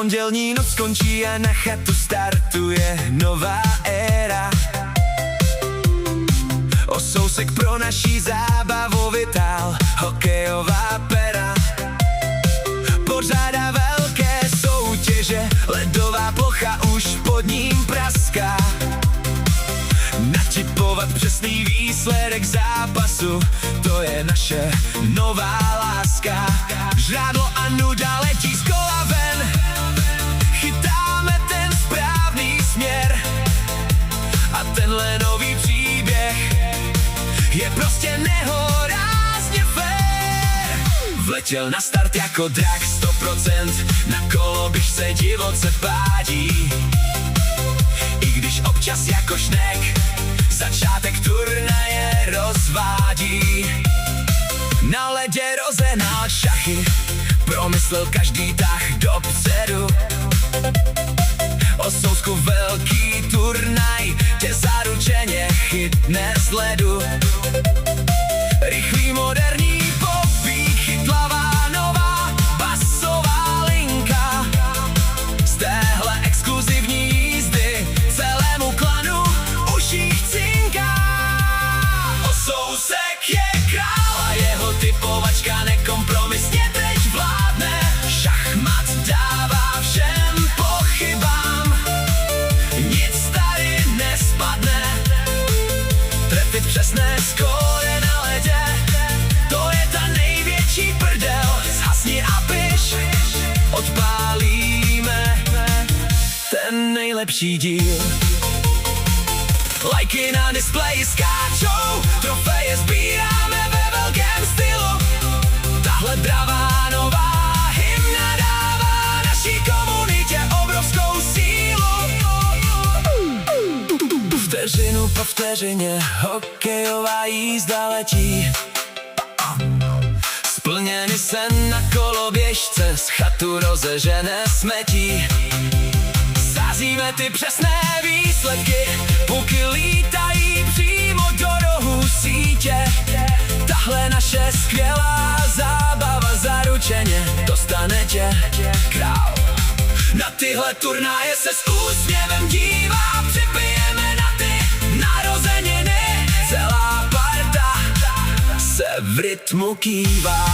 Pondělní noc skončí a na chatu startuje nová éra. O sousek pro naší zábavu vytál hokejová pera. Pořádá velké soutěže, ledová plocha už pod ním praská. Načipovat přesný výsledek zápasu, to je naše nová láska. Žrádlo a nuda letí z kola ven, chytáme ten správný směr. A tenhle nový příběh je prostě nehorázně fér. Vletěl na start jako drak 100%, na koloběžce divoce pádí. I když občas jako šnek začátek turnaje rozvádí. Na ledě rozehnal šachy, promyslel každý tah dopředu. O sousku velký turnaj tě zaručeně chytne z ledu. Rychlý moderní popík, chytlavá nová basová linka. Z téhle exkluzivní jízdy celému klanu už jich cinká. O sousek je král a jeho typovačka nekompromisně teď vládne. Šachmat dává všem pochybám, nic tady nespadne. Trefit přesné skóre na ledě, to je ta největší prdel. Zhasni a piš, odpálíme ten nejlepší díl. Lajky na displeji skáčou, trofeje sbíráme ve velkém stylu. Tahle dravá nová hymna dává naší komunitě obrovskou sílu. Vteřinu po vteřině hokejová jízda letí. Splněný sen na koloběžce, z chatu rozežené smetí. Sázíme ty přesné výsledky, puky lítají přímo do rohu sítě. Tahle naše skvělá zábava zaručeně dostane tě král. Na tyhle turnaje se s úsměvem dívá, připijeme na ty narozeniny. Celá parta se v rytmu kývá.